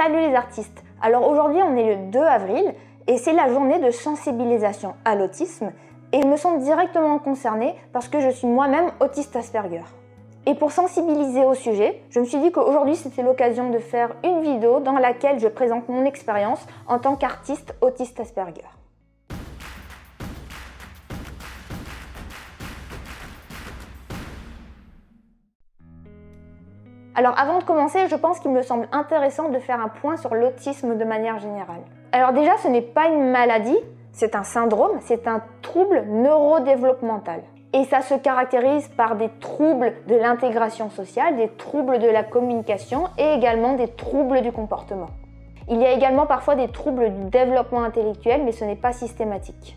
Salut les artistes! Alors aujourd'hui on est le 2 avril et c'est la journée de sensibilisation à l'autisme et je me sens directement concernée parce que je suis moi-même autiste Asperger. Et pour sensibiliser au sujet, je me suis dit qu'aujourd'hui c'était l'occasion de faire une vidéo dans laquelle je présente mon expérience en tant qu'artiste autiste Asperger. Alors avant de commencer, je pense qu'il me semble intéressant de faire un point sur l'autisme de manière générale. Alors déjà, ce n'est pas une maladie, c'est un syndrome, c'est un trouble neurodéveloppemental. Et ça se caractérise par des troubles de l'intégration sociale, des troubles de la communication et également des troubles du comportement. Il y a également parfois des troubles du développement intellectuel, mais ce n'est pas systématique.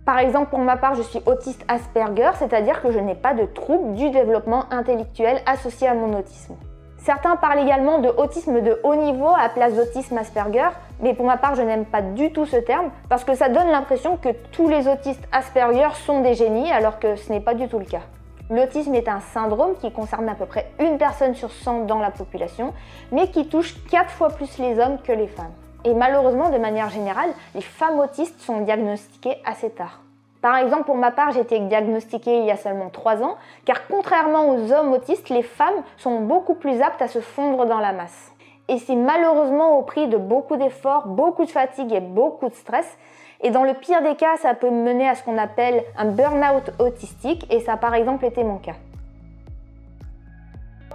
Par exemple, pour ma part, je suis autiste Asperger, c'est-à-dire que je n'ai pas de trouble du développement intellectuel associé à mon autisme. Certains parlent également de autisme de haut niveau à la place d'autisme Asperger, mais pour ma part, je n'aime pas du tout ce terme parce que ça donne l'impression que tous les autistes Asperger sont des génies alors que ce n'est pas du tout le cas. L'autisme est un syndrome qui concerne à peu près une personne sur 100 dans la population, mais qui touche 4 fois plus les hommes que les femmes. Et malheureusement, de manière générale, les femmes autistes sont diagnostiquées assez tard. Par exemple, pour ma part, j'ai été diagnostiquée il y a seulement 3 ans, car contrairement aux hommes autistes, les femmes sont beaucoup plus aptes à se fondre dans la masse. Et c'est malheureusement au prix de beaucoup d'efforts, beaucoup de fatigue et beaucoup de stress. Et dans le pire des cas, ça peut mener à ce qu'on appelle un burn-out autistique, et ça a par exemple été mon cas.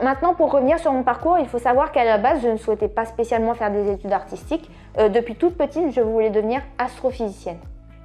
Maintenant, pour revenir sur mon parcours, il faut savoir qu'à la base, je ne souhaitais pas spécialement faire des études artistiques. Depuis toute petite, je voulais devenir astrophysicienne.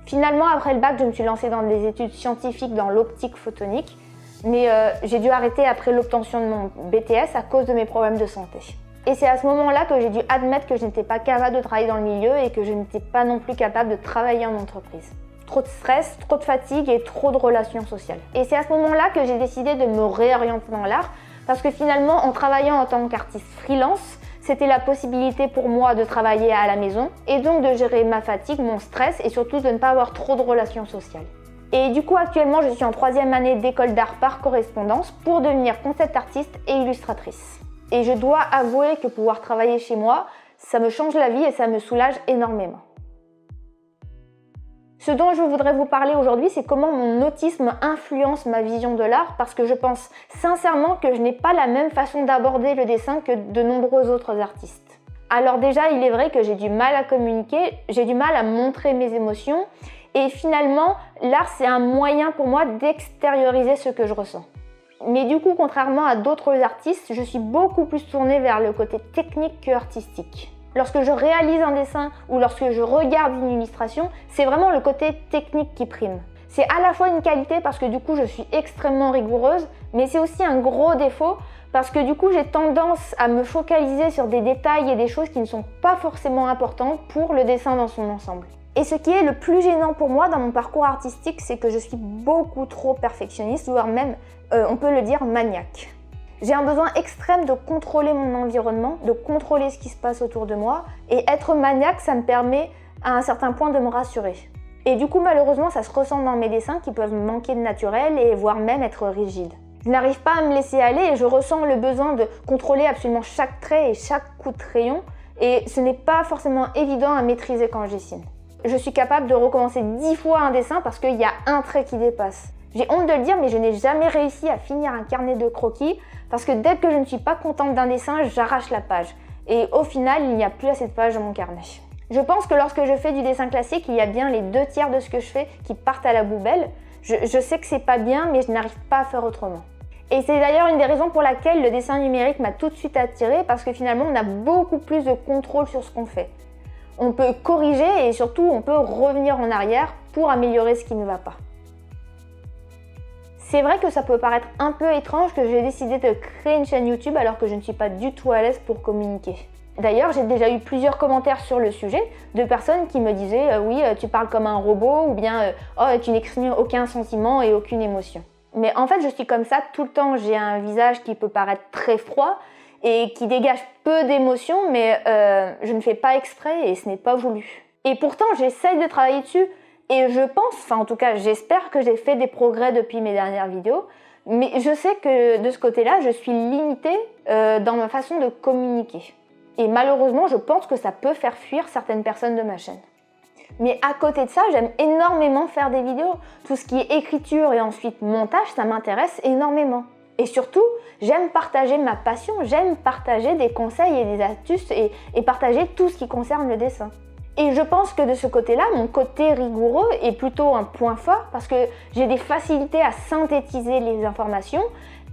Finalement, après le bac, je me suis lancée dans des études scientifiques dans l'optique photonique, mais j'ai dû arrêter après l'obtention de mon BTS à cause de mes problèmes de santé. Et c'est à ce moment-là que j'ai dû admettre que je n'étais pas capable de travailler dans le milieu et que je n'étais pas non plus capable de travailler en entreprise. Trop de stress, trop de fatigue et trop de relations sociales. Et c'est à ce moment-là que j'ai décidé de me réorienter dans l'art, parce que finalement, en travaillant en tant qu'artiste freelance, c'était la possibilité pour moi de travailler à la maison et donc de gérer ma fatigue, mon stress et surtout de ne pas avoir trop de relations sociales. Et du coup, actuellement, je suis en 3e année d'école d'art par correspondance pour devenir concept artiste et illustratrice. Et je dois avouer que pouvoir travailler chez moi, ça me change la vie et ça me soulage énormément. Ce dont je voudrais vous parler aujourd'hui, c'est comment mon autisme influence ma vision de l'art, parce que je pense sincèrement que je n'ai pas la même façon d'aborder le dessin que de nombreux autres artistes. Alors déjà, il est vrai que j'ai du mal à communiquer, j'ai du mal à montrer mes émotions, et finalement, l'art c'est un moyen pour moi d'extérioriser ce que je ressens. Mais du coup, contrairement à d'autres artistes, je suis beaucoup plus tournée vers le côté technique que artistique. Lorsque je réalise un dessin ou lorsque je regarde une illustration, c'est vraiment le côté technique qui prime. C'est à la fois une qualité parce que du coup je suis extrêmement rigoureuse, mais c'est aussi un gros défaut parce que du coup j'ai tendance à me focaliser sur des détails et des choses qui ne sont pas forcément importantes pour le dessin dans son ensemble. Et ce qui est le plus gênant pour moi dans mon parcours artistique, c'est que je suis beaucoup trop perfectionniste, voire même, on peut le dire, maniaque. J'ai un besoin extrême de contrôler mon environnement, de contrôler ce qui se passe autour de moi, et être maniaque, ça me permet à un certain point de me rassurer. Et du coup, malheureusement, ça se ressent dans mes dessins qui peuvent manquer de naturel et voire même être rigides. Je n'arrive pas à me laisser aller et je ressens le besoin de contrôler absolument chaque trait et chaque coup de crayon, et ce n'est pas forcément évident à maîtriser quand je dessine. Je suis capable de recommencer 10 fois un dessin parce qu'il y a un trait qui dépasse. J'ai honte de le dire, mais je n'ai jamais réussi à finir un carnet de croquis parce que dès que je ne suis pas contente d'un dessin, j'arrache la page. Et au final, il n'y a plus assez de pages dans mon carnet. Je pense que lorsque je fais du dessin classique, il y a bien les 2/3 de ce que je fais qui partent à la poubelle. Je sais que c'est pas bien, mais je n'arrive pas à faire autrement. Et c'est d'ailleurs une des raisons pour laquelle le dessin numérique m'a tout de suite attirée, parce que finalement, on a beaucoup plus de contrôle sur ce qu'on fait. On peut corriger et surtout, on peut revenir en arrière pour améliorer ce qui ne va pas. C'est vrai que ça peut paraître un peu étrange que j'ai décidé de créer une chaîne YouTube alors que je ne suis pas du tout à l'aise pour communiquer. D'ailleurs, j'ai déjà eu plusieurs commentaires sur le sujet de personnes qui me disaient oui, tu parles comme un robot ou bien oh, tu n'exprimes aucun sentiment et aucune émotion. Mais en fait, je suis comme ça tout le temps. J'ai un visage qui peut paraître très froid et qui dégage peu d'émotions, mais je ne fais pas exprès et ce n'est pas voulu. Et pourtant, j'essaye de travailler dessus. Et je pense, enfin en tout cas j'espère que j'ai fait des progrès depuis mes dernières vidéos, mais je sais que de ce côté-là, je suis limitée dans ma façon de communiquer. Et malheureusement, je pense que ça peut faire fuir certaines personnes de ma chaîne. Mais à côté de ça, j'aime énormément faire des vidéos. Tout ce qui est écriture et ensuite montage, ça m'intéresse énormément. Et surtout, j'aime partager ma passion, j'aime partager des conseils et des astuces et partager tout ce qui concerne le dessin. Et je pense que de ce côté-là, mon côté rigoureux est plutôt un point fort parce que j'ai des facilités à synthétiser les informations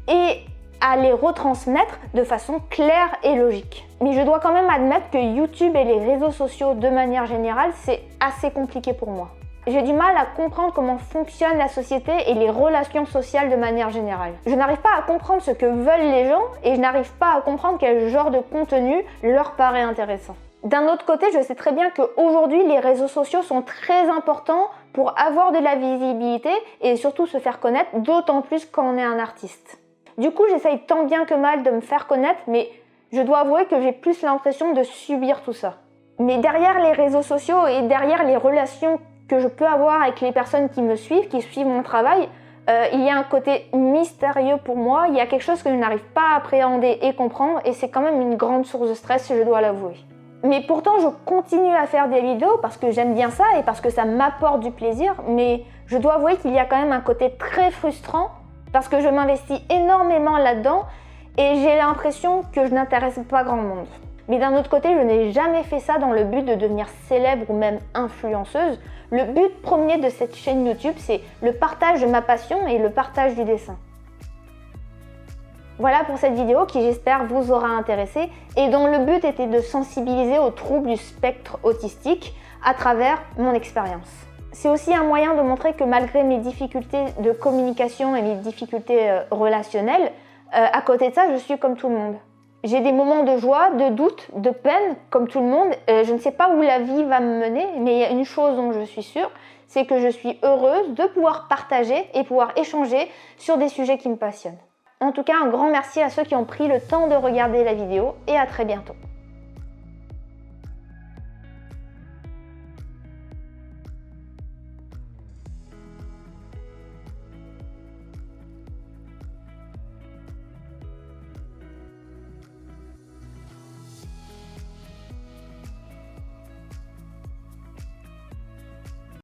et à les retransmettre de façon claire et logique. Mais je dois quand même admettre que YouTube et les réseaux sociaux de manière générale, c'est assez compliqué pour moi. J'ai du mal à comprendre comment fonctionne la société et les relations sociales de manière générale. Je n'arrive pas à comprendre ce que veulent les gens et je n'arrive pas à comprendre quel genre de contenu leur paraît intéressant. D'un autre côté, je sais très bien qu'aujourd'hui, les réseaux sociaux sont très importants pour avoir de la visibilité et surtout se faire connaître, d'autant plus quand on est un artiste. Du coup, j'essaye tant bien que mal de me faire connaître, mais je dois avouer que j'ai plus l'impression de subir tout ça. Mais derrière les réseaux sociaux et derrière les relations que je peux avoir avec les personnes qui me suivent, qui suivent mon travail, il y a un côté mystérieux pour moi, il y a quelque chose que je n'arrive pas à appréhender et comprendre, et c'est quand même une grande source de stress, je dois l'avouer. Mais pourtant, je continue à faire des vidéos parce que j'aime bien ça et parce que ça m'apporte du plaisir, mais je dois avouer qu'il y a quand même un côté très frustrant parce que je m'investis énormément là-dedans et j'ai l'impression que je n'intéresse pas grand monde. Mais d'un autre côté, je n'ai jamais fait ça dans le but de devenir célèbre ou même influenceuse. Le but premier de cette chaîne YouTube, c'est le partage de ma passion et le partage du dessin. Voilà pour cette vidéo qui, j'espère, vous aura intéressé et dont le but était de sensibiliser aux troubles du spectre autistique à travers mon expérience. C'est aussi un moyen de montrer que malgré mes difficultés de communication et mes difficultés relationnelles, à côté de ça, je suis comme tout le monde. J'ai des moments de joie, de doute, de peine, comme tout le monde. Je ne sais pas où la vie va me mener, mais il y a une chose dont je suis sûre, c'est que je suis heureuse de pouvoir partager et pouvoir échanger sur des sujets qui me passionnent. En tout cas, un grand merci à ceux qui ont pris le temps de regarder la vidéo et à très bientôt.